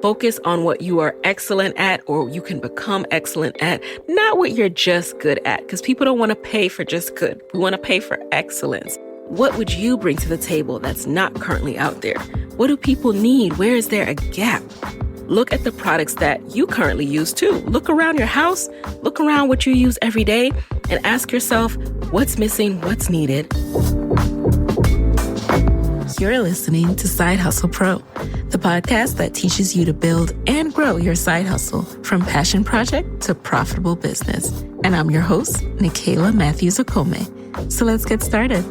Focus on what you are excellent at or you can become excellent at, not what you're just good at, because people don't want to pay for just good. We want to pay for excellence. What would you bring to the table that's not currently out there? What do people need? Where is there a gap? Look at the products that you currently use too. Look around your house, look around what you use every day, and ask yourself, what's missing, what's needed? You're listening to Side Hustle Pro, the podcast that teaches you to build and grow your side hustle from passion project to profitable business. And I'm your host, Nicaila Matthews-Okome. So let's get started.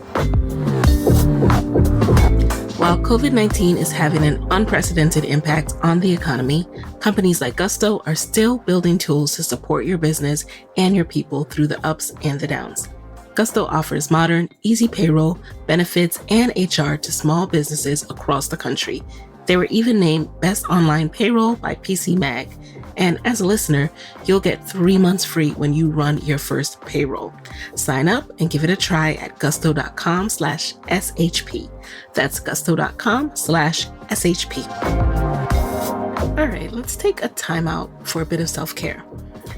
While COVID-19 is having an unprecedented impact on the economy, companies like Gusto are still building tools to support your business and your people through the ups and the downs. Gusto offers modern, easy payroll, benefits, and HR to small businesses across the country. They were even named Best Online Payroll by PC Mag. And as a listener, you'll get 3 months free when you run your first payroll. Sign up and give it a try at gusto.com/SHP. That's gusto.com/SHP. All right, let's take a time out for a bit of self-care.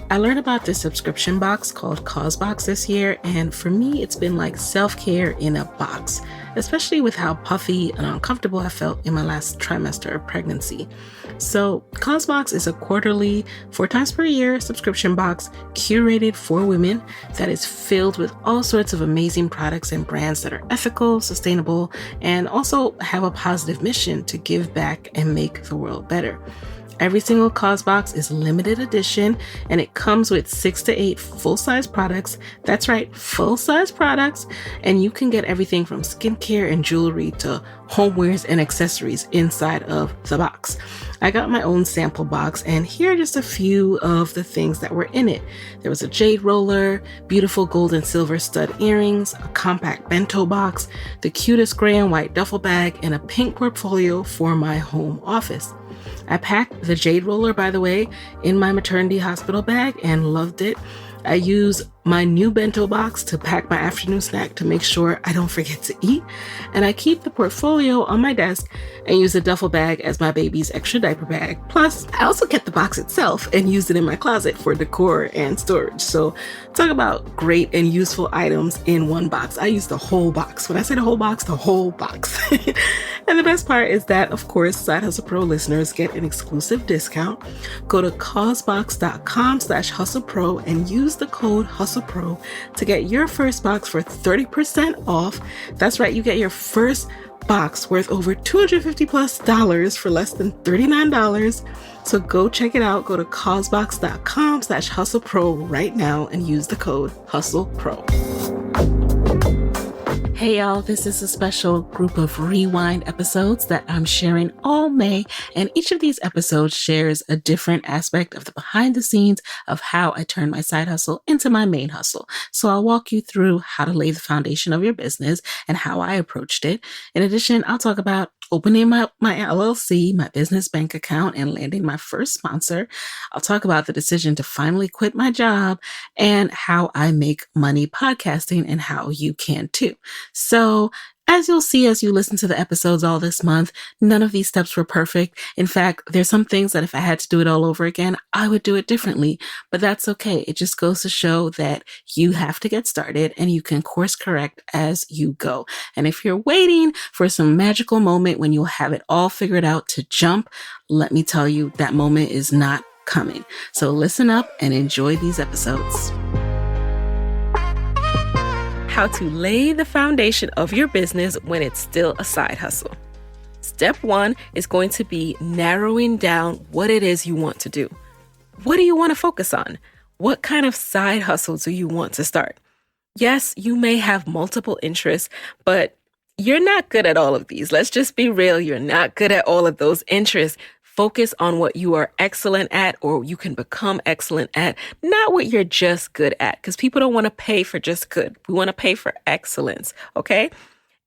I learned about this subscription box called Causebox this year, and for me, it's been like self-care in a box, especially with how puffy and uncomfortable I felt in my last trimester of pregnancy. So Causebox is a quarterly, 4 times per year subscription box curated for women that is filled with all sorts of amazing products and brands that are ethical, sustainable, and also have a positive mission to give back and make the world better. Every single Causebox is limited edition, and it comes with 6 to 8 full-size products. That's right, full-size products. And you can get everything from skincare and jewelry to homewares and accessories inside of the box. I got my own sample box, and here are just a few of the things that were in it. There was a jade roller, beautiful gold and silver stud earrings, a compact bento box, the cutest gray and white duffel bag, and a pink portfolio for my home office. I packed the jade roller, by the way, in my maternity hospital bag and loved it. I use my new bento box to pack my afternoon snack to make sure I don't forget to eat. And I keep the portfolio on my desk and use the duffel bag as my baby's extra diaper bag. Plus, I also kept the box itself and used it in my closet for decor and storage. So talk about great and useful items in one box. I use the whole box. When I say the whole box, the whole box. And the best part is that, of course, Side Hustle Pro listeners get an exclusive discount. Go to causebox.com/hustlepro and use the code HustlePro to get your first box for 30% off. That's right, you get your first box worth over $250+ for less than $39. So go check it out. Go to causebox.com/hustlepro right now and use the code HustlePro. Hey y'all, this is a special group of rewind episodes that I'm sharing all May, and each of these episodes shares a different aspect of the behind the scenes of how I turn my side hustle into my main hustle. So I'll walk you through how to lay the foundation of your business and how I approached it. In addition, I'll talk about opening my LLC, my business bank account, and landing my first sponsor. I'll talk about the decision to finally quit my job and how I make money podcasting and how you can too. So as you'll see as you listen to the episodes all this month, none of these steps were perfect. In fact, there's some things that if I had to do it all over again, I would do it differently, but that's okay. It just goes to show that you have to get started and you can course correct as you go. And if you're waiting for some magical moment when you'll have it all figured out to jump, let me tell you, that moment is not coming. So listen up and enjoy these episodes. How to lay the foundation of your business when it's still a side hustle. Step 1 is going to be narrowing down what it is you want to do. What do you want to focus on? What kind of side hustle do you want to start? Yes, you may have multiple interests, but you're not good at all of these. Let's just be real. You're not good at all of those interests. Focus on what you are excellent at or you can become excellent at, not what you're just good at, because people don't want to pay for just good. We want to pay for excellence, okay?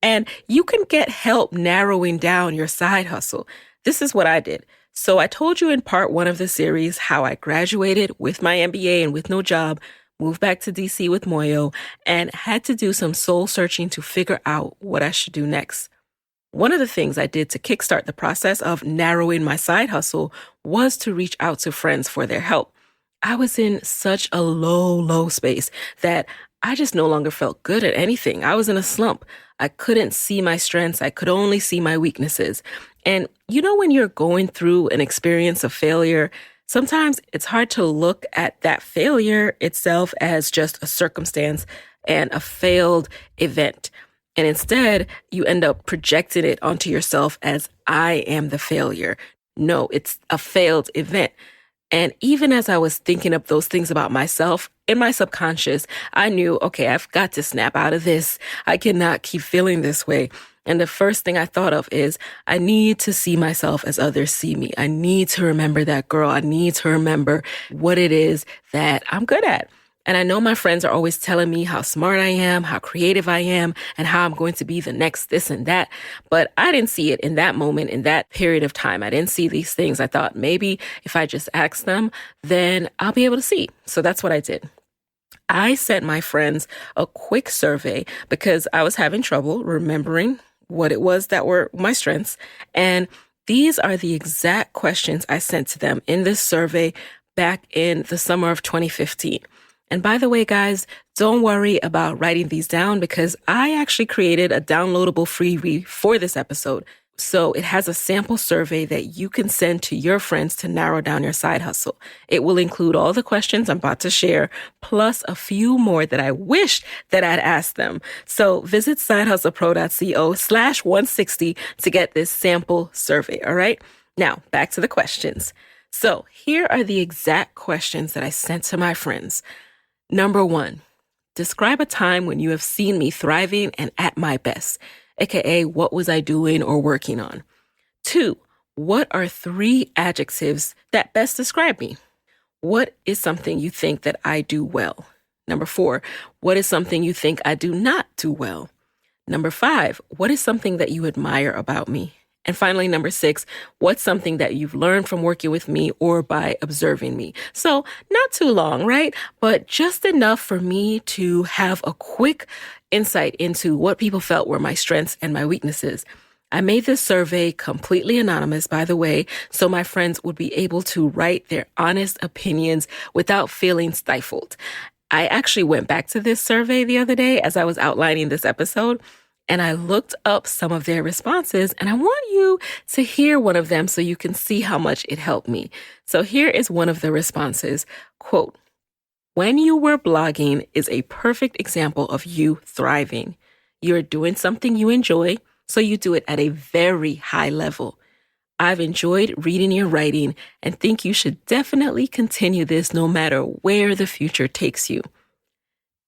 And you can get help narrowing down your side hustle. This is what I did. So I told you in part 1 of the series how I graduated with my MBA and with no job, moved back to DC with Moyo, and had to do some soul searching to figure out what I should do next. One of the things I did to kickstart the process of narrowing my side hustle was to reach out to friends for their help. I was in such a low space that I just no longer felt good at anything. I was in a slump. I couldn't see my strengths. I could only see my weaknesses. And when you're going through an experience of failure, sometimes it's hard to look at that failure itself as just a circumstance and a failed event. And instead, you end up projecting it onto yourself as I am the failure. No, it's a failed event. And even as I was thinking of those things about myself, in my subconscious, I knew, okay, I've got to snap out of this. I cannot keep feeling this way. And the first thing I thought of is I need to see myself as others see me. I need to remember that girl. I need to remember what it is that I'm good at. And I know my friends are always telling me how smart I am, how creative I am, and how I'm going to be the next this and that. But I didn't see it in that moment, in that period of time. I didn't see these things. I thought maybe if I just ask them, then I'll be able to see. So that's what I did. I sent my friends a quick survey because I was having trouble remembering what it was that were my strengths. And these are the exact questions I sent to them in this survey back in the summer of 2015. And by the way, guys, don't worry about writing these down because I actually created a downloadable freebie for this episode. So it has a sample survey that you can send to your friends to narrow down your side hustle. It will include all the questions I'm about to share, plus a few more that I wish that I'd asked them. So visit sidehustlepro.co/160 to get this sample survey. All right. Now back to the questions. So here are the exact questions that I sent to my friends. Number 1, describe a time when you have seen me thriving and at my best, aka what was I doing or working on? 2, what are 3 adjectives that best describe me? What is something you think that I do well? Number 4, what is something you think I do not do well? Number 5, what is something that you admire about me? And finally, number 6, what's something that you've learned from working with me or by observing me? So not too long, right? But just enough for me to have a quick insight into what people felt were my strengths and my weaknesses. I made this survey completely anonymous, by the way, so my friends would be able to write their honest opinions without feeling stifled. I actually went back to this survey the other day as I was outlining this episode, and I looked up some of their responses, and I want you to hear one of them so you can see how much it helped me. So here is one of the responses. Quote, when you were blogging is a perfect example of you thriving. You're doing something you enjoy, so you do it at a very high level. I've enjoyed reading your writing and think you should definitely continue this no matter where the future takes you.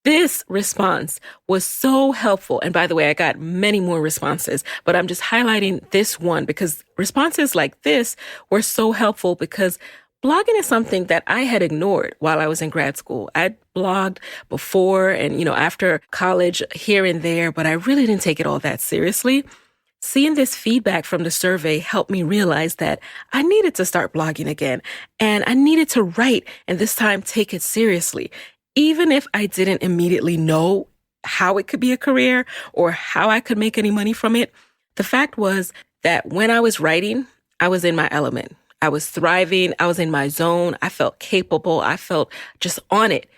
This response was so helpful. And by the way, I got many more responses, but I'm just highlighting this one because responses like this were so helpful because blogging is something that I had ignored while I was in grad school. I'd blogged before and, after college here and there, but I really didn't take it all that seriously. Seeing this feedback from the survey helped me realize that I needed to start blogging again and I needed to write and this time take it seriously. Even if I didn't immediately know how it could be a career or how I could make any money from it, the fact was that when I was writing, I was in my element. I was thriving. I was in my zone. I felt capable. I felt just on it.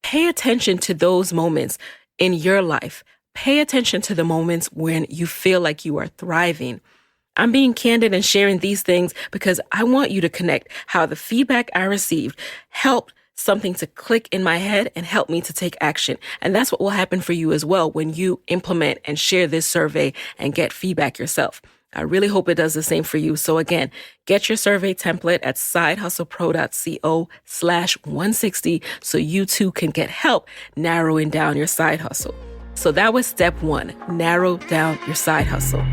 Pay attention to those moments in your life. Pay attention to the moments when you feel like you are thriving. I'm being candid and sharing these things because I want you to connect how the feedback I received helped something to click in my head and help me to take action. And that's what will happen for you as well when you implement and share this survey and get feedback yourself. I really hope it does the same for you. So again, get your survey template at sidehustlepro.co/160 so you too can get help narrowing down your side hustle. So that was step 1, narrow down your side hustle.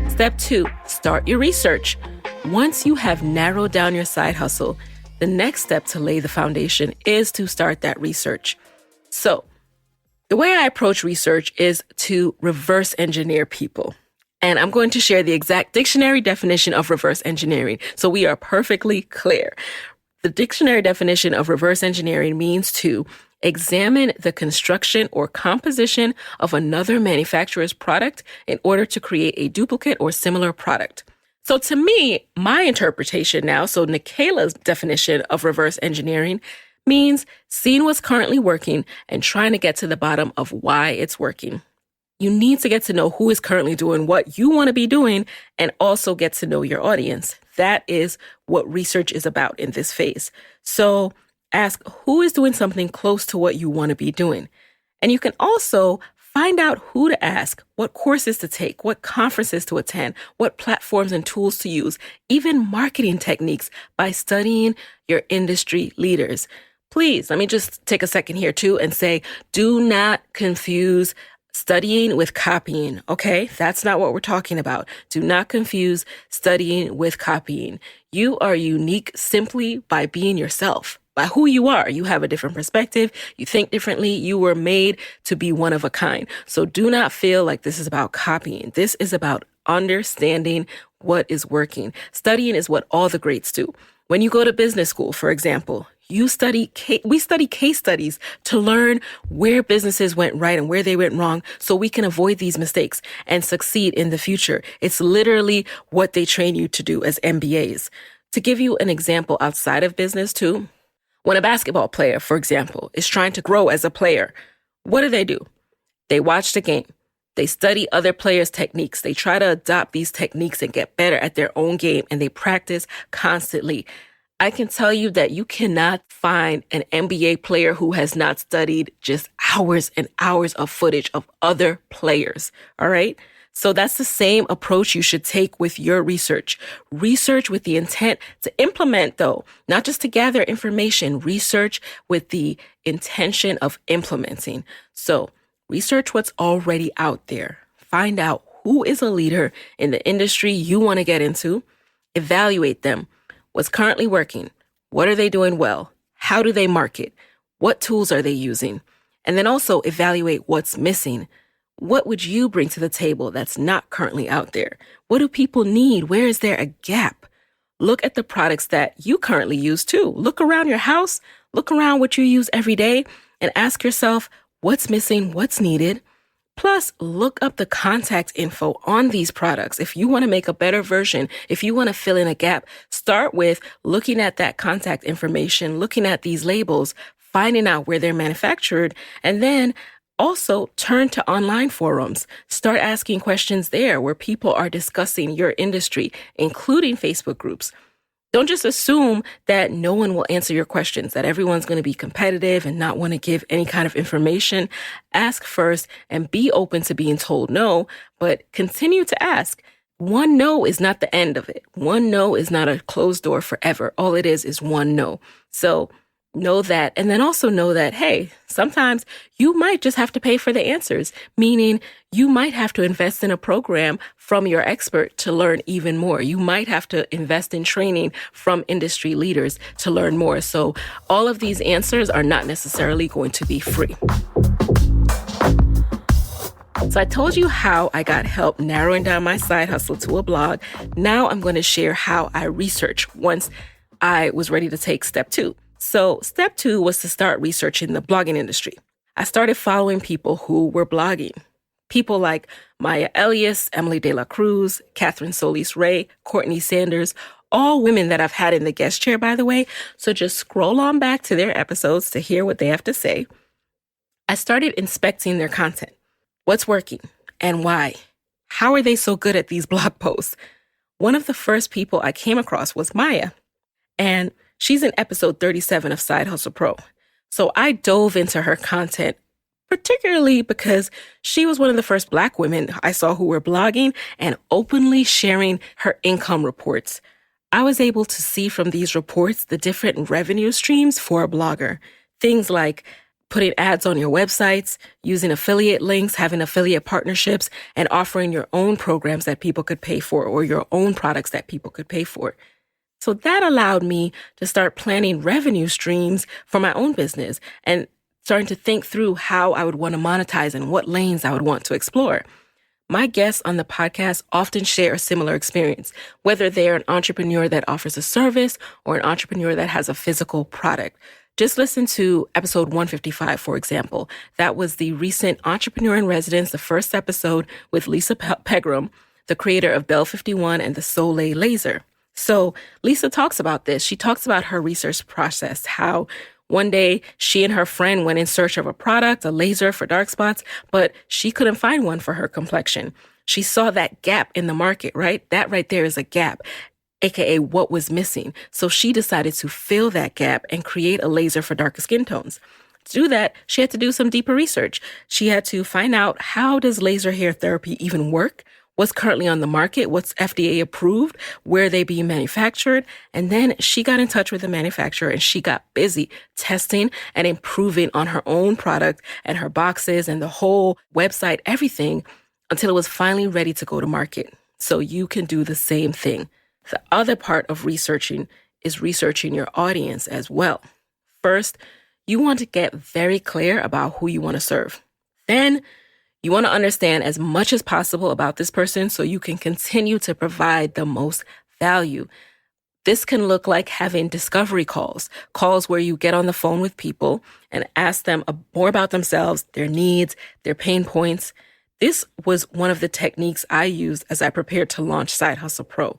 Step 2, start your research. Once you have narrowed down your side hustle, the next step to lay the foundation is to start that research. So the way I approach research is to reverse engineer people. And I'm going to share the exact dictionary definition of reverse engineering, so we are perfectly clear. The dictionary definition of reverse engineering means to Examine the construction or composition of another manufacturer's product in order to create a duplicate or similar product. So to me, my interpretation now, so Nikayla's definition of reverse engineering means seeing what's currently working and trying to get to the bottom of why it's working. You need to get to know who is currently doing what you want to be doing and also get to know your audience. That is what research is about in this phase. So ask who is doing something close to what you want to be doing. And you can also find out who to ask, what courses to take, what conferences to attend, what platforms and tools to use, even marketing techniques by studying your industry leaders. Please, let me just take a second here too and say, do not confuse studying with copying, okay? That's not what we're talking about. Do not confuse studying with copying. You are unique simply by being yourself. By who you are. You have a different perspective. You think differently. You were made to be one of a kind. So do not feel like this is about copying. This is about understanding what is working. Studying is what all the greats do. When you go to business school, for example, we study case studies to learn where businesses went right and where they went wrong so we can avoid these mistakes and succeed in the future. It's literally what they train you to do as MBAs. To give you an example outside of business too, when a basketball player, for example, is trying to grow as a player, what do? They watch the game. They study other players' techniques. They try to adopt these techniques and get better at their own game, and they practice constantly. I can tell you that you cannot find an NBA player who has not studied just hours and hours of footage of other players, all right? So that's the same approach you should take with your research. Research with the intent to implement, though, not just to gather information. Research with the intention of implementing. So research what's already out there. Find out who is a leader in the industry you want to get into. Evaluate them. What's currently working? What are they doing well? How do they market? What tools are they using? And then also evaluate what's missing. What would you bring to the table that's not currently out there? What do people need? Where is there a gap? Look at the products that you currently use too. Look around your house, look around what you use every day, and ask yourself what's missing, what's needed. Plus, look up the contact info on these products. If you want to make a better version, if you want to fill in a gap, start with looking at that contact information, looking at these labels, finding out where they're manufactured, and then also turn to online forums. Start asking questions there where people are discussing your industry, including Facebook groups. Don't just assume that no one will answer your questions, that everyone's going to be competitive and not want to give any kind of information. Ask first and be open to being told no, but continue to ask. One no is not the end of it. One no is not a closed door forever. All it is one no. So know that, and then also know that, hey, sometimes you might just have to pay for the answers, meaning you might have to invest in a program from your expert to learn even more. You might have to invest in training from industry leaders to learn more. So all of these answers are not necessarily going to be free. So I told you how I got help narrowing down my side hustle to a blog. Now I'm going to share how I researched once I was ready to take step 2. So step 2 was to start researching the blogging industry. I started following people who were blogging. People like Maya Elias, Emily De La Cruz, Catherine Solis-Ray, Courtney Sanders, all women that I've had in the guest chair, by the way. So just scroll on back to their episodes to hear what they have to say. I started inspecting their content. What's working and why? How are they so good at these blog posts? One of the first people I came across was Maya, and she's in episode 37 of Side Hustle Pro. So I dove into her content, particularly because she was one of the first Black women I saw who were blogging and openly sharing her income reports. I was able to see from these reports the different revenue streams for a blogger. Things like putting ads on your websites, using affiliate links, having affiliate partnerships, and offering your own programs that people could pay for or your own products that people could pay for. So that allowed me to start planning revenue streams for my own business and starting to think through how I would want to monetize and what lanes I would want to explore. My guests on the podcast often share a similar experience, whether they're an entrepreneur that offers a service or an entrepreneur that has a physical product. Just listen to episode 155, for example. That was the recent Entrepreneur in Residence, the first episode with Lisa Pegram, the creator of Bell 51 and the Soleil Laser. So Lisa talks about this. She talks about her research process, how one day she and her friend went in search of a product, a laser for dark spots, but she couldn't find one for her complexion. She saw that gap in the market, right? That right there is a gap, aka what was missing. So she decided to fill that gap and create a laser for darker skin tones. To do that, she had to do some deeper research. She had to find out, how does laser hair therapy even work? What's currently on the market, what's FDA approved, where they being manufactured. And then she got in touch with the manufacturer and she got busy testing and improving on her own product and her boxes and the whole website, everything, until it was finally ready to go to market. So you can do the same thing. The other part of researching is researching your audience as well. First, you want to get very clear about who you want to serve. Then you want to understand as much as possible about this person so you can continue to provide the most value. This can look like having discovery calls where you get on the phone with people and ask them more about themselves, their needs, their pain points. This was one of the techniques I used as I prepared to launch Side Hustle Pro.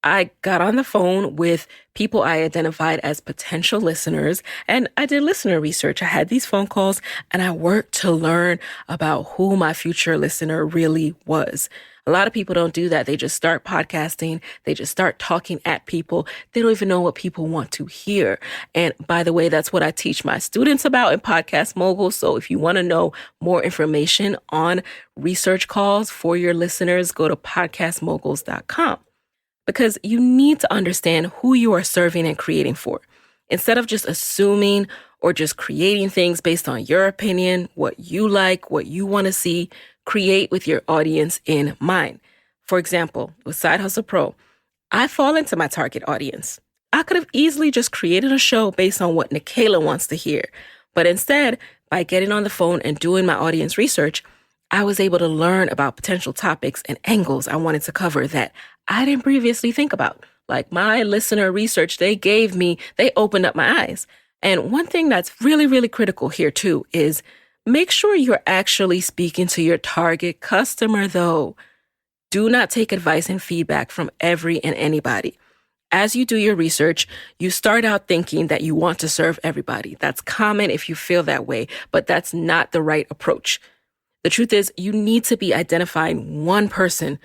I got on the phone with people I identified as potential listeners, and I did listener research. I had these phone calls, and I worked to learn about who my future listener really was. A lot of people don't do that. They just start podcasting. They just start talking at people. They don't even know what people want to hear. And by the way, that's what I teach my students about in Podcast Mogul. So if you want to know more information on research calls for your listeners, go to podcastmoguls.com. Because you need to understand who you are serving and creating for. Instead of just assuming or just creating things based on your opinion, what you like, what you want to see, create with your audience in mind. For example, with Side Hustle Pro, I fall into my target audience. I could have easily just created a show based on what Nikayla wants to hear. But instead, by getting on the phone and doing my audience research, I was able to learn about potential topics and angles I wanted to cover that I didn't previously think about. Like my listener research they gave me, they opened up my eyes. And one thing that's really, really critical here too is make sure you're actually speaking to your target customer though. Do not take advice and feedback from every and anybody. As you do your research, you start out thinking that you want to serve everybody. That's common if you feel that way, but that's not the right approach. The truth is you need to be identifying one person,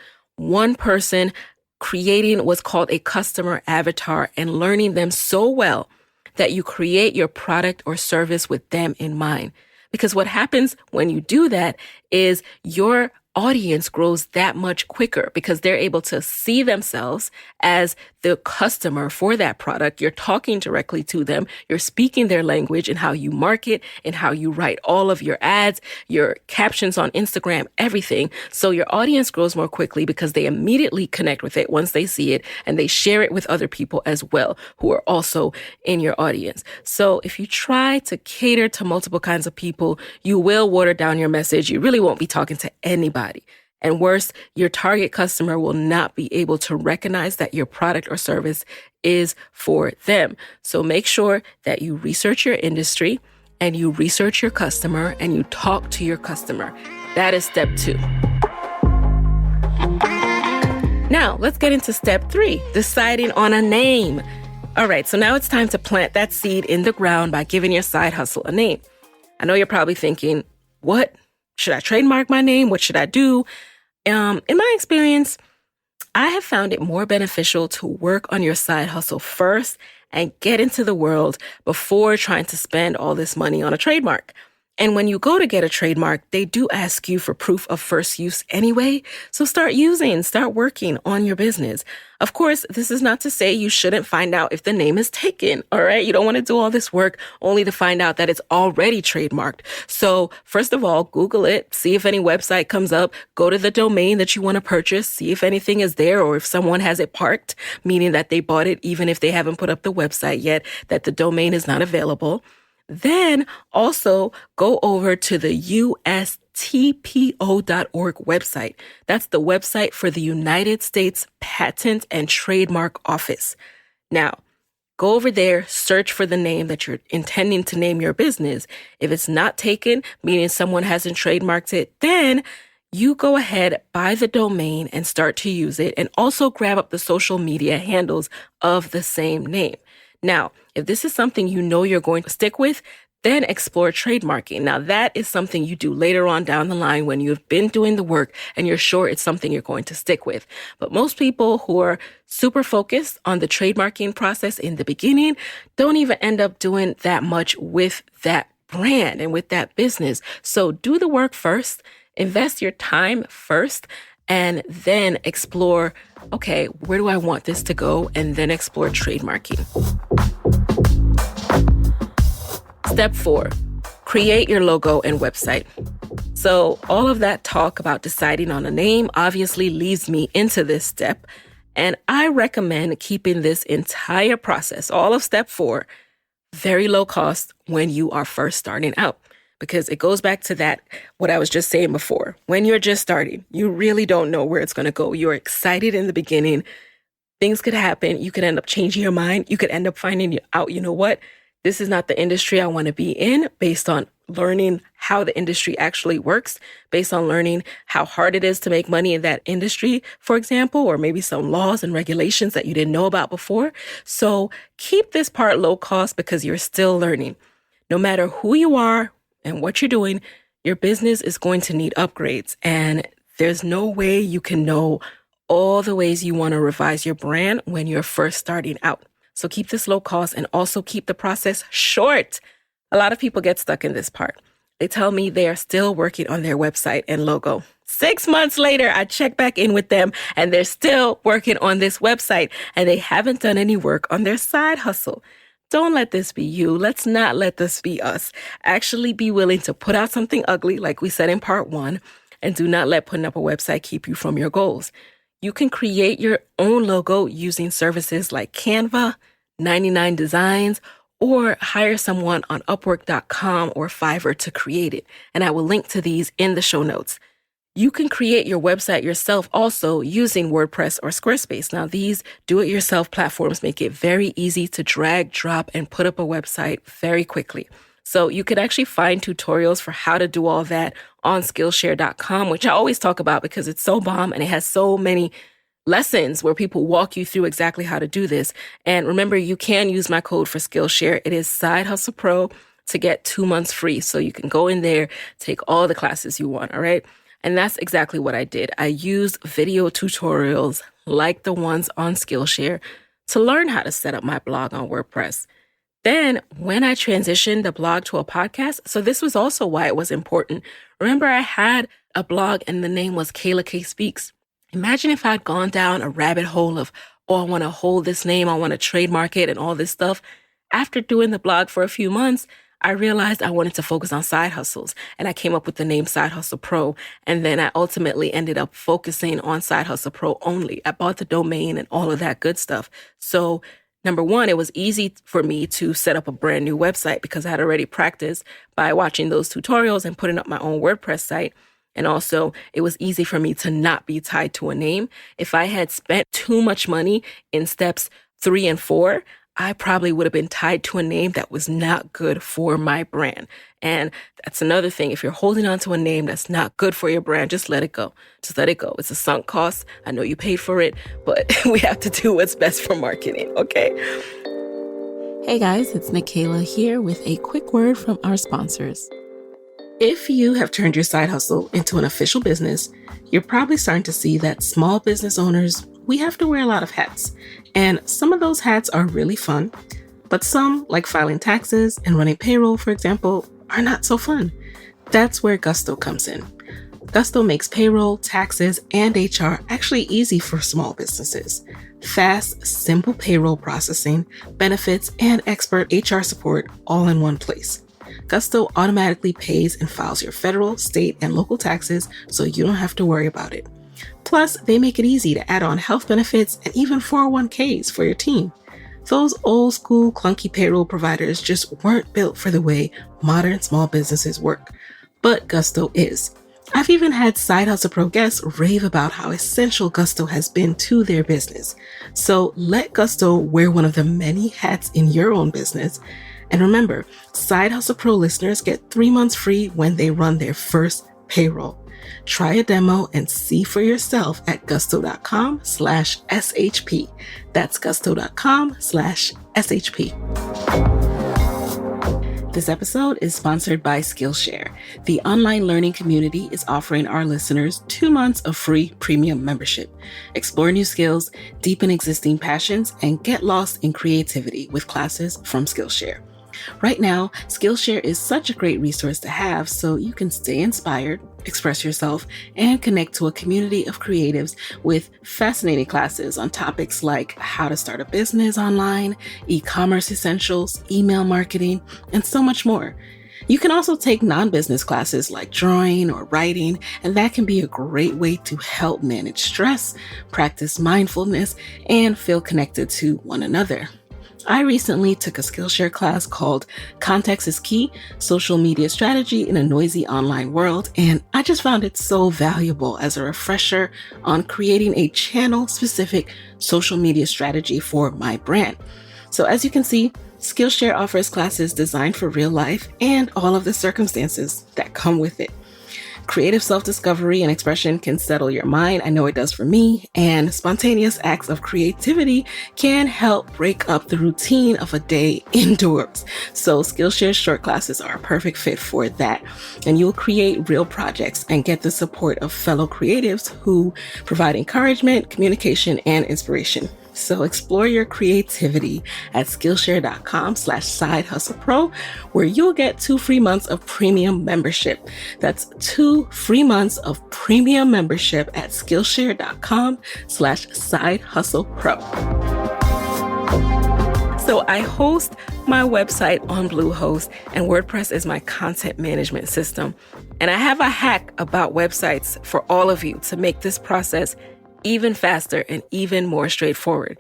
creating what's called a customer avatar and learning them so well that you create your product or service with them in mind. Because what happens when you do that is your audience grows that much quicker because they're able to see themselves as the customer for that product. You're talking directly to them. You're speaking their language and how you market and how you write all of your ads, your captions on Instagram, everything. So your audience grows more quickly because they immediately connect with it once they see it and they share it with other people as well who are also in your audience. So if you try to cater to multiple kinds of people, you will water down your message. You really won't be talking to anybody. And worse, your target customer will not be able to recognize that your product or service is for them. So make sure that you research your industry and you research your customer and you talk to your customer. That is step 2. Now, let's get into step 3, deciding on a name. All right, so now it's time to plant that seed in the ground by giving your side hustle a name. I know you're probably thinking, what? Should I trademark my name? What should I do? In my experience, I have found it more beneficial to work on your side hustle first and get into the world before trying to spend all this money on a trademark. And when you go to get a trademark, they do ask you for proof of first use anyway. So start working on your business. Of course, this is not to say you shouldn't find out if the name is taken, all right? You don't want to do all this work only to find out that it's already trademarked. So first of all, Google it, see if any website comes up, go to the domain that you want to purchase, see if anything is there or if someone has it parked, meaning that they bought it even if they haven't put up the website yet, that the domain is not available. Then also go over to the USTPO.org website. That's the website for the United States Patent and Trademark Office. Now, Go over there, search for the name that you're intending to name your business. If it's not taken, meaning someone hasn't trademarked it, then you go ahead, buy the domain and start to use it, and also grab up the social media handles of the same name. Now, if this is something you know you're going to stick with, then explore trademarking. Now, that is something you do later on down the line when you've been doing the work and you're sure it's something you're going to stick with. But most people who are super focused on the trademarking process in the beginning don't even end up doing that much with that brand and with that business. So do the work first, invest your time first, and then explore, okay, where do I want this to go? And then explore trademarking. Step 4, create your logo and website. So all of that talk about deciding on a name obviously leads me into this step. And I recommend keeping this entire process, all of step 4, very low cost when you are first starting out. Because it goes back to that, what I was just saying before. When you're just starting, you really don't know where it's going to go. You're excited in the beginning. Things could happen. You could end up changing your mind. You could end up finding out, you know what? This is not the industry I want to be in, based on learning how the industry actually works, based on learning how hard it is to make money in that industry, for example, or maybe some laws and regulations that you didn't know about before. So keep this part low cost because you're still learning. No matter who you are and what you're doing, your business is going to need upgrades. And there's no way you can know all the ways you want to revise your brand when you're first starting out. So keep this low cost and also keep the process short. A lot of people get stuck in this part. They tell me they are still working on their website and logo. 6 months later, I check back in with them and they're still working on this website and they haven't done any work on their side hustle. Don't let this be you. Let's not let this be us. Actually be willing to put out something ugly, like we said in part 1, and do not let putting up a website keep you from your goals. You can create your own logo using services like Canva, 99 Designs, or hire someone on Upwork.com or Fiverr to create it. And I will link to these in the show notes. You can create your website yourself also using WordPress or Squarespace. Now, these do-it-yourself platforms make it very easy to drag, drop, and put up a website very quickly. So you could actually find tutorials for how to do all that on Skillshare.com, which I always talk about because it's so bomb and it has so many lessons where people walk you through exactly how to do this. And remember, you can use my code for Skillshare. It is Side Hustle Pro to get 2 months free. So you can go in there, take all the classes you want, all right? And that's exactly what I did. I used video tutorials like the ones on Skillshare to learn how to set up my blog on WordPress. Then when I transitioned the blog to a podcast, so this was also why it was important. Remember, I had a blog and the name was Kayla K Speaks. Imagine if I'd gone down a rabbit hole of, oh, I want to hold this name, I want to trademark it and all this stuff. After doing the blog for a few months, I realized I wanted to focus on side hustles and I came up with the name Side Hustle Pro. And then I ultimately ended up focusing on Side Hustle Pro only. I bought the domain and all of that good stuff. So number one, it was easy for me to set up a brand new website because I had already practiced by watching those tutorials and putting up my own WordPress site. And also, it was easy for me to not be tied to a name. If I had spent too much money in steps 3 and 4, I probably would have been tied to a name that was not good for my brand. And that's another thing. If you're holding on to a name that's not good for your brand, just let it go. Just let it go. It's a sunk cost. I know you paid for it, but we have to do what's best for marketing, okay? Hey guys, it's Michaela here with a quick word from our sponsors. If you have turned your side hustle into an official business, you're probably starting to see that small business owners, we have to wear a lot of hats. And some of those hats are really fun, but some, like filing taxes and running payroll, for example, are not so fun. That's where Gusto comes in. Gusto makes payroll, taxes, and HR actually easy for small businesses. Fast, simple payroll processing, benefits, and expert HR support all in one place. Gusto automatically pays and files your federal, state, and local taxes so you don't have to worry about it. Plus, they make it easy to add on health benefits and even 401ks for your team. Those old school clunky payroll providers just weren't built for the way modern small businesses work. But Gusto is. I've even had Side Hustle Pro guests rave about how essential Gusto has been to their business. So let Gusto wear one of the many hats in your own business. And remember, Side Hustle Pro listeners get 3 months free when they run their first payroll. Try a demo and see for yourself at gusto.com/SHP. That's gusto.com/SHP. This episode is sponsored by Skillshare. The online learning community is offering our listeners 2 months of free premium membership. Explore new skills, deepen existing passions, and get lost in creativity with classes from Skillshare. Right now, Skillshare is such a great resource to have so you can stay inspired, express yourself, and connect to a community of creatives with fascinating classes on topics like how to start a business online, e-commerce essentials, email marketing, and so much more. You can also take non-business classes like drawing or writing, and that can be a great way to help manage stress, practice mindfulness, and feel connected to one another. I recently took a Skillshare class called Context is Key, Social Media Strategy in a Noisy Online World, and I just found it so valuable as a refresher on creating a channel-specific social media strategy for my brand. So as you can see, Skillshare offers classes designed for real life and all of the circumstances that come with it. Creative self-discovery and expression can settle your mind. I know it does for me. And spontaneous acts of creativity can help break up the routine of a day indoors. So Skillshare short classes are a perfect fit for that. And you'll create real projects and get the support of fellow creatives who provide encouragement, communication, and inspiration. So explore your creativity at Skillshare.com/sidehustlepro, where you'll get 2 free months of premium membership. That's 2 free months of premium membership at Skillshare.com/sidehustlepro. So I host my website on Bluehost, and WordPress is my content management system. And I have a hack about websites for all of you to make this process even faster and even more straightforward.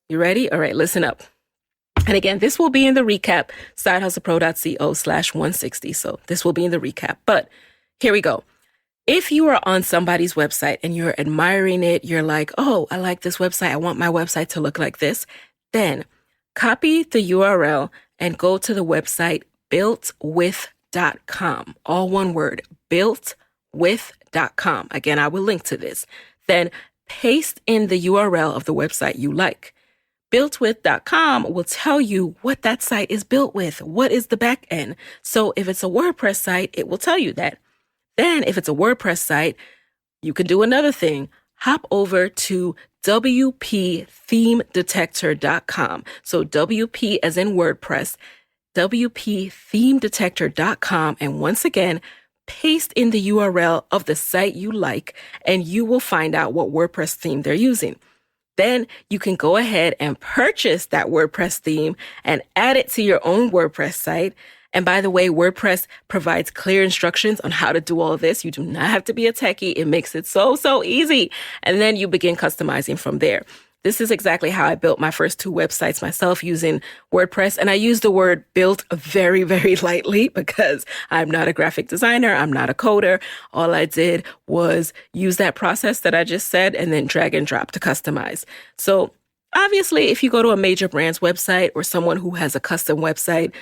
You ready? All right, listen up. And again, this will be in the recap, sidehustlepro.co/160. So this will be in the recap, but here we go. If you are on somebody's website and you're admiring it, you're like, oh, I like this website. I want my website to look like this. Then copy the URL and go to the website builtwith.com. All one word, builtwith.com. Again, I will link to this. Then paste in the URL of the website you like. Builtwith.com will tell you what that site is built with. What is the back end? So if it's a WordPress site, it will tell you that. Then if it's a WordPress site, you can do another thing. Hop over to wpthemedetector.com. So WP as in WordPress, wpthemedetector.com. And once again, paste in the URL of the site you like, and you will find out what WordPress theme they're using. Then you can go ahead and purchase that WordPress theme and add it to your own WordPress site. And by the way, WordPress provides clear instructions on how to do all of this. You do not have to be a techie. It makes it so easy. And then you begin customizing from there. This is exactly how I built my first 2 websites myself using WordPress. And I use the word built very, very lightly because I'm not a graphic designer. I'm not a coder. All I did was use that process that I just said and then drag and drop to customize. So obviously, if you go to a major brand's website or someone who has a custom website,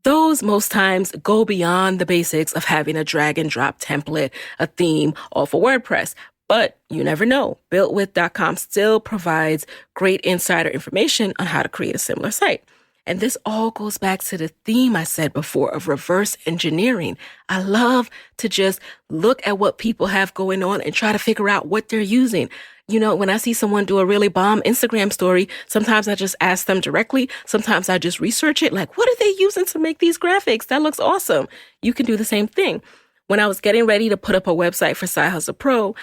those most times go beyond the basics of having a drag and drop template, a theme, all for WordPress. But you never know. Builtwith.com still provides great insider information on how to create a similar site. And this all goes back to the theme I said before of reverse engineering. I love to just look at what people have going on and try to figure out what they're using. You know, when I see someone do a really bomb Instagram story, sometimes I just ask them directly. Sometimes I just research it. Like, what are they using to make these graphics? That looks awesome. You can do the same thing. When I was getting ready to put up a website for Side Hustle Pro,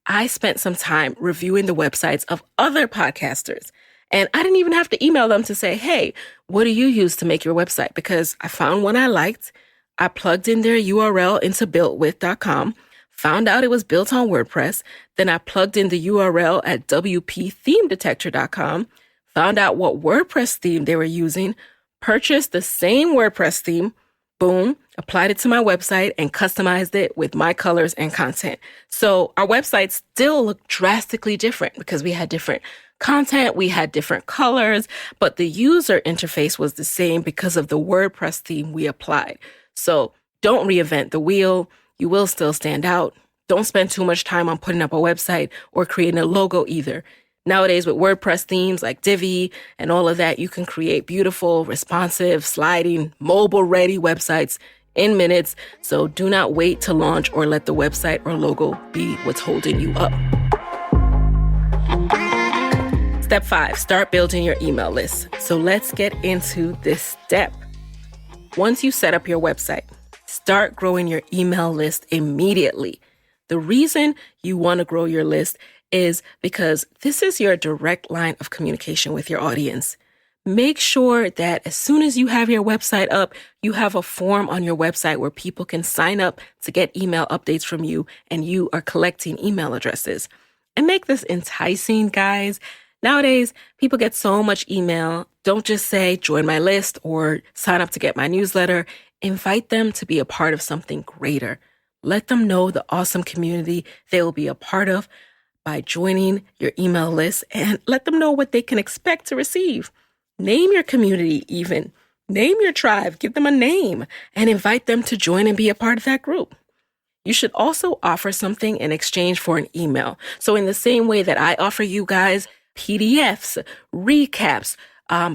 I spent some time reviewing the websites of other podcasters. And I didn't even have to email them to say, hey, what do you use to make your website? Because I found one I liked. I plugged in their URL into builtwith.com, found out it was built on WordPress. Then I plugged in the URL at wpthemedetector.com, found out what WordPress theme they were using, purchased the same WordPress theme, Boom, applied it to my website and customized it with my colors and content. So our website still looked drastically different because we had different content, we had different colors, but the user interface was the same because of the WordPress theme we applied. So don't reinvent the wheel. You will still stand out. Don't spend too much time on putting up a website or creating a logo either. Nowadays, with WordPress themes like Divi and all of that, you can create beautiful, responsive, sliding, mobile-ready websites in minutes. So do not wait to launch or let the website or logo be what's holding you up. Step 5, start building your email list. So let's get into this step. Once you set up your website, start growing your email list immediately. The reason you want to grow your list is because this is your direct line of communication with your audience. Make sure that as soon as you have your website up, you have a form on your website where people can sign up to get email updates from you, and you are collecting email addresses. And make this enticing, guys. Nowadays, people get so much email. Don't just say, join my list or sign up to get my newsletter. Invite them to be a part of something greater. Let them know the awesome community they will be a part of by joining your email list, and let them know what they can expect to receive. Name your community even. Name your tribe, give them a name, and invite them to join and be a part of that group. You should also offer something in exchange for an email. So in the same way that I offer you guys PDFs, recaps,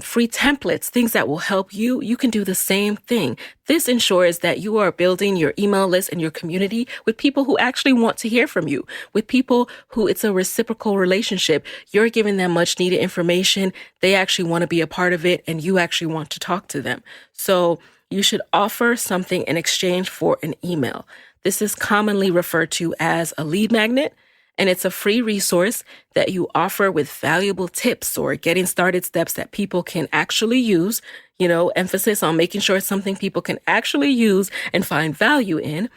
free templates, things that will help you, you can do the same thing. This ensures that you are building your email list and your community with people who actually want to hear from you, with people who it's a reciprocal relationship. You're giving them much needed information. They actually want to be a part of it, and you actually want to talk to them. So you should offer something in exchange for an email. This is commonly referred to as a lead magnet. And it's a free resource that you offer with valuable tips or getting started steps that people can actually use, emphasis on making sure it's something people can actually use and find value in.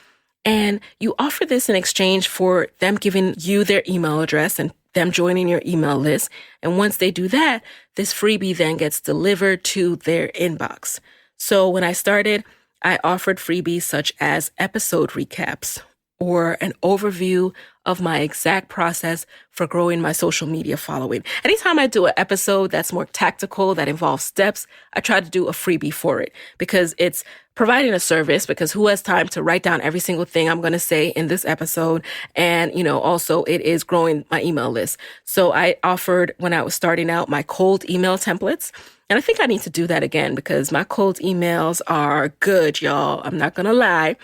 And you offer this in exchange for them giving you their email address and them joining your email list. And once they do that, this freebie then gets delivered to their inbox. So when I started, I offered freebies such as episode recaps or an overview of my exact process for growing my social media following. Anytime I do an episode that's more tactical, that involves steps, I try to do a freebie for it because it's providing a service, because who has time to write down every single thing I'm going to say in this episode? And, also it is growing my email list. So I offered, when I was starting out, my cold email templates. And I think I need to do that again because my cold emails are good, y'all. I'm not going to lie.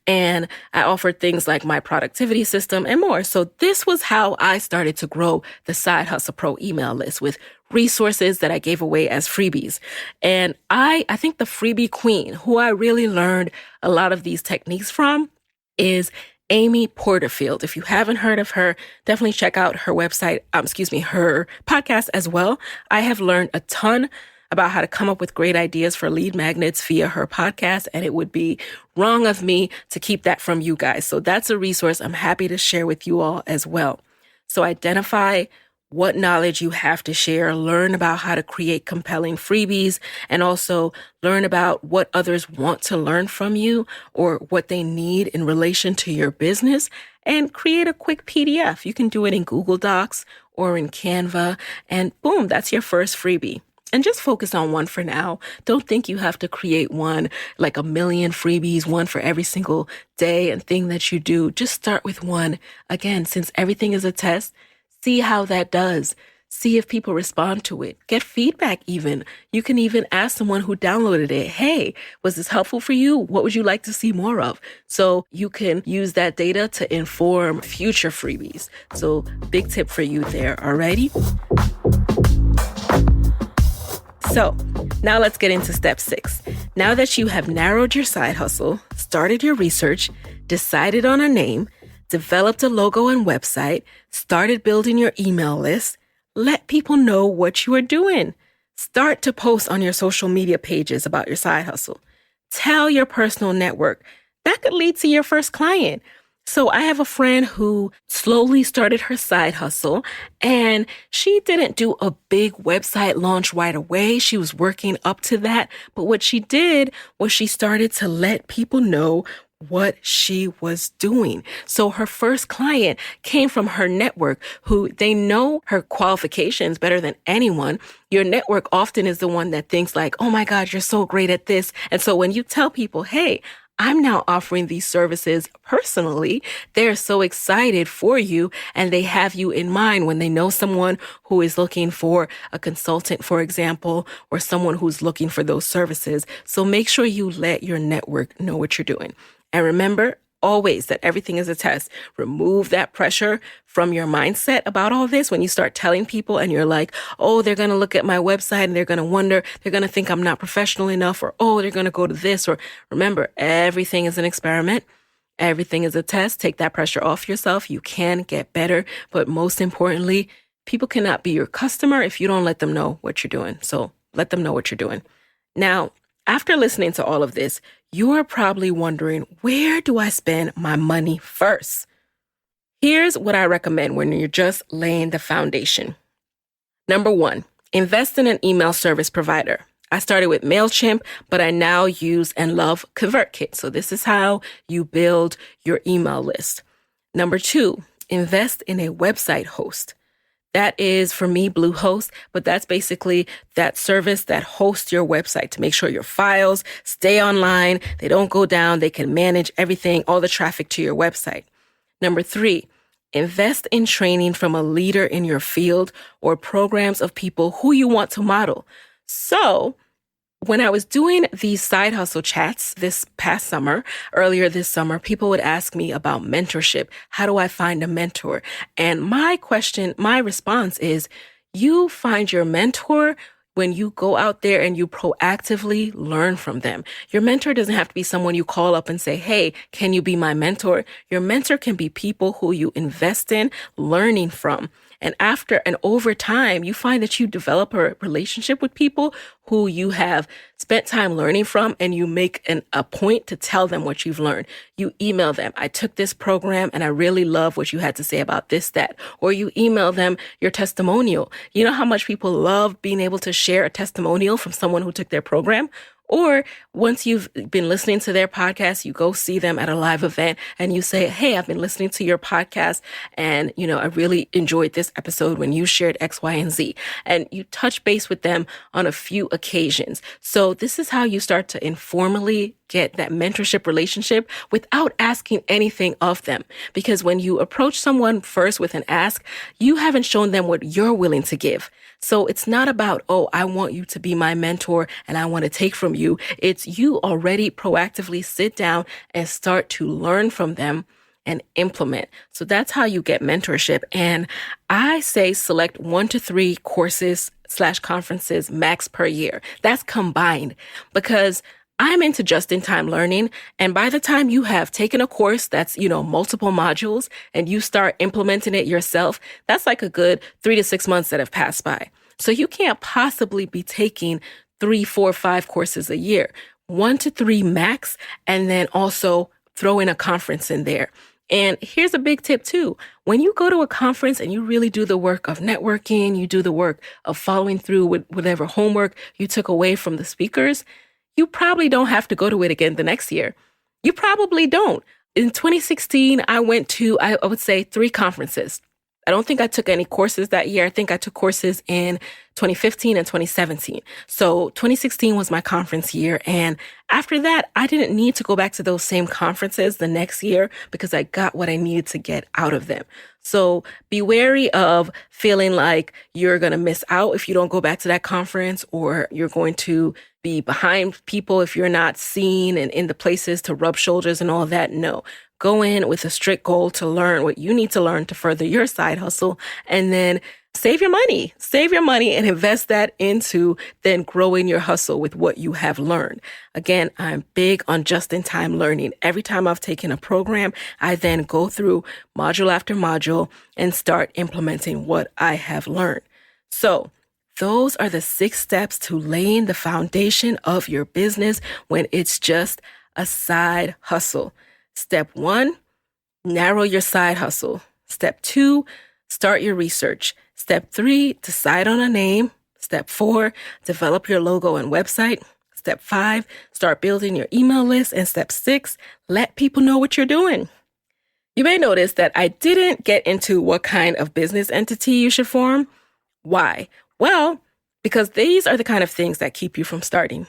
And I offered things like my productivity system and more. So this was how I started to grow the Side Hustle Pro email list, with resources that I gave away as freebies. And I think the freebie queen, who I really learned a lot of these techniques from, is Amy Porterfield. If you haven't heard of her, definitely check out her website, her podcast as well. I have learned a ton about how to come up with great ideas for lead magnets via her podcast, and it would be wrong of me to keep that from you guys. So that's a resource I'm happy to share with you all as well. So identify what knowledge you have to share, learn about how to create compelling freebies, and also learn about what others want to learn from you or what they need in relation to your business, and create a quick PDF. You can do it in Google Docs or in Canva, and boom, that's your first freebie. And just focus on one for now. Don't think you have to create one, like a million freebies, one for every single day and thing that you do. Just start with one. Again, since everything is a test, see how that does. See if people respond to it. Get feedback even. You can even ask someone who downloaded it, hey, was this helpful for you? What would you like to see more of? So you can use that data to inform future freebies. So big tip for you there, alrighty? So now let's get into step 6. Now that you have narrowed your side hustle, started your research, decided on a name, developed a logo and website, started building your email list, let people know what you are doing. Start to post on your social media pages about your side hustle. Tell your personal network. That could lead to your first client. So I have a friend who slowly started her side hustle, and she didn't do a big website launch right away. She was working up to that. But what she did was she started to let people know what she was doing. So her first client came from her network, who they know her qualifications better than anyone. Your network often is the one that thinks like, oh my God, you're so great at this. And so when you tell people, hey, I'm now offering these services personally, they're so excited for you, and they have you in mind when they know someone who is looking for a consultant, for example, or someone who's looking for those services. So make sure you let your network know what you're doing. And remember always that everything is a test. Remove that pressure from your mindset about all this. When you start telling people and you're like, oh, they're going to look at my website and they're going to wonder, they're going to think I'm not professional enough, or, oh, they're going to go to this. Or remember, everything is an experiment. Everything is a test. Take that pressure off yourself. You can get better. But most importantly, people cannot be your customer if you don't let them know what you're doing. So let them know what you're doing. Now, after listening to all of this, you're probably wondering, where do I spend my money first? Here's what I recommend when you're just laying the foundation. Number one, invest in an email service provider. I started with MailChimp, but I now use and love ConvertKit. So this is how you build your email list. Number two, invest in a website host. That is, for me, Bluehost, but that's basically that service that hosts your website to make sure your files stay online, they don't go down, they can manage everything, all the traffic to your website. Number three, invest in training from a leader in your field or programs of people who you want to model. So when I was doing these side hustle chats earlier this summer, people would ask me about mentorship. How do I find a mentor? And my response is, you find your mentor when you go out there and you proactively learn from them. Your mentor doesn't have to be someone you call up and say, hey, can you be my mentor? Your mentor can be people who you invest in learning from. And over time, you find that you develop a relationship with people who you have spent time learning from, and you make a point to tell them what you've learned. You email them, I took this program and I really love what you had to say about this, that. Or you email them your testimonial. You know how much people love being able to share a testimonial from someone who took their program? Or once you've been listening to their podcast, you go see them at a live event and you say, hey, I've been listening to your podcast and, I really enjoyed this episode when you shared X, Y, and Z. And you touch base with them on a few occasions. So this is how you start to informally get that mentorship relationship without asking anything of them. Because when you approach someone first with an ask, you haven't shown them what you're willing to give. So it's not about, oh, I want you to be my mentor and I want to take from you. It's you already proactively sit down and start to learn from them and implement. So that's how you get mentorship. And I say select 1 to 3 courses/conferences max per year. That's combined, because I'm into just-in-time learning. And by the time you have taken a course that's, multiple modules and you start implementing it yourself, that's like a good 3 to 6 months that have passed by. So you can't possibly be taking 3, 4, 5 courses a year, 1 to 3 max, and then also throw in a conference in there. And here's a big tip too. When you go to a conference and you really do the work of networking, you do the work of following through with whatever homework you took away from the speakers, you probably don't have to go to it again the next year. You probably don't. In 2016, I went to, I would say, 3 conferences. I don't think I took any courses that year. I think I took courses in 2015 and 2017. So 2016 was my conference year. And after that, I didn't need to go back to those same conferences the next year because I got what I needed to get out of them. So be wary of feeling like you're going to miss out if you don't go back to that conference, or you're going to be behind people if you're not seen and in the places to rub shoulders and all that. No. Go in with a strict goal to learn what you need to learn to further your side hustle, and then save your money and invest that into then growing your hustle with what you have learned. Again, I'm big on just-in-time learning. Every time I've taken a program, I then go through module after module and start implementing what I have learned. So those are the 6 steps to laying the foundation of your business when it's just a side hustle. Step 1, narrow your side hustle. Step 2, start your research. Step 3, decide on a name. Step 4, develop your logo and website. Step 5, start building your email list. And step 6, let people know what you're doing. You may notice that I didn't get into what kind of business entity you should form. Why? Well, because these are the kind of things that keep you from starting.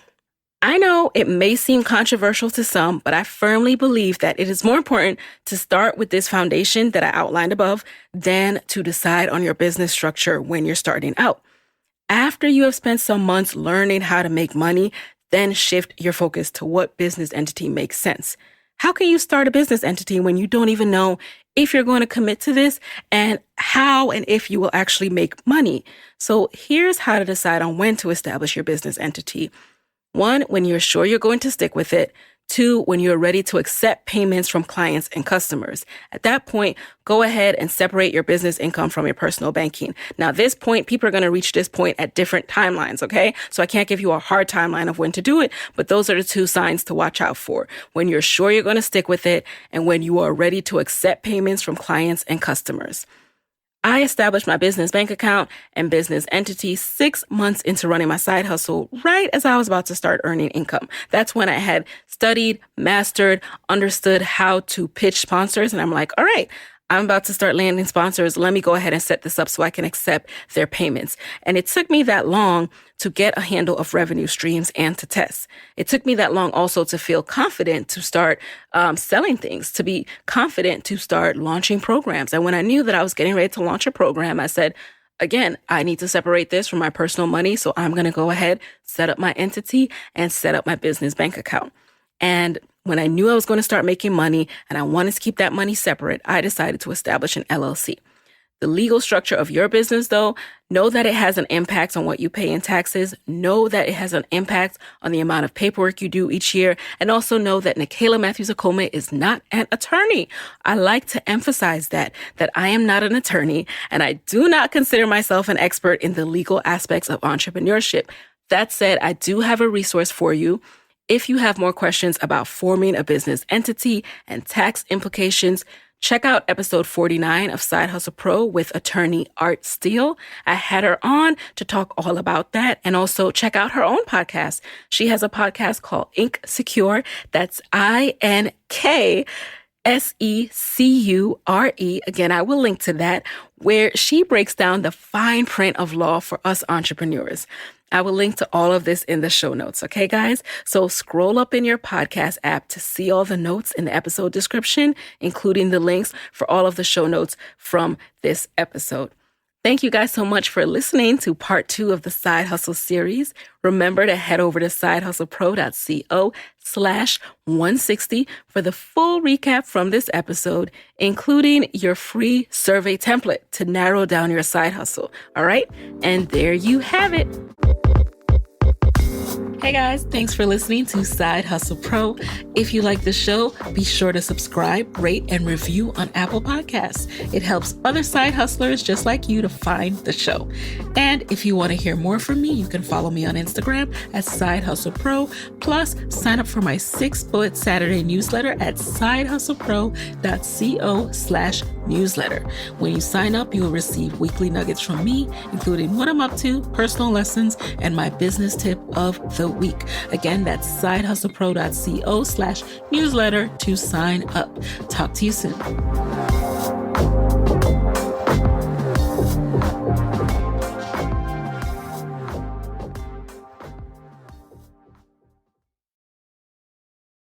I know it may seem controversial to some, but I firmly believe that it is more important to start with this foundation that I outlined above than to decide on your business structure when you're starting out. After you have spent some months learning how to make money, then shift your focus to what business entity makes sense. How can you start a business entity when you don't even know if you're going to commit to this and how and if you will actually make money? So here's how to decide on when to establish your business entity. 1, when you're sure you're going to stick with it. 2, when you're ready to accept payments from clients and customers. At that point, go ahead and separate your business income from your personal banking. Now, this point, people are going to reach this point at different timelines, okay? So I can't give you a hard timeline of when to do it, but those are the 2 signs to watch out for. When you're sure you're going to stick with it and when you are ready to accept payments from clients and customers. I established my business bank account and business entity 6 months into running my side hustle, right as I was about to start earning income. That's when I had studied, mastered, understood how to pitch sponsors. And I'm like, all right, I'm about to start landing sponsors. Let me go ahead and set this up so I can accept their payments. And it took me that long to get a handle of revenue streams and to test. It took me that long also to feel confident to start selling things, to be confident to start launching programs. And when I knew that I was getting ready to launch a program, I said, again, I need to separate this from my personal money. So I'm going to go ahead, set up my entity and set up my business bank account. And when I knew I was going to start making money and I wanted to keep that money separate, I decided to establish an LLC. The legal structure of your business, though, know that it has an impact on what you pay in taxes. Know that it has an impact on the amount of paperwork you do each year. And also know that Nikayla Matthews Akome is not an attorney. I like to emphasize that I am not an attorney and I do not consider myself an expert in the legal aspects of entrepreneurship. That said, I do have a resource for you. If you have more questions about forming a business entity and tax implications, check out episode 49 of Side Hustle Pro with attorney Art Steele. I had her on to talk all about that, and also check out her own podcast. She has a podcast called Ink Secure. That's INKSECURE. Again, I will link to that, where she breaks down the fine print of law for us entrepreneurs. I will link to all of this in the show notes. Okay, guys? So scroll up in your podcast app to see all the notes in the episode description, including the links for all of the show notes from this episode. Thank you guys so much for listening to part 2 of the Side Hustle series. Remember to head over to sidehustlepro.co/160 for the full recap from this episode, including your free survey template to narrow down your side hustle. All right? And there you have it. Hey guys, thanks for listening to Side Hustle Pro. If you like the show, be sure to subscribe, rate, and review on Apple Podcasts. It helps other side hustlers just like you to find the show. And if you want to hear more from me, you can follow me on Instagram at Side Hustle Pro. Plus, sign up for my 6-bullet Saturday newsletter at sidehustlepro.co/newsletter. When you sign up, you will receive weekly nuggets from me, including what I'm up to, personal lessons, and my business tip of the week. Again, that's sidehustlepro.co/newsletter to sign up. Talk to you soon.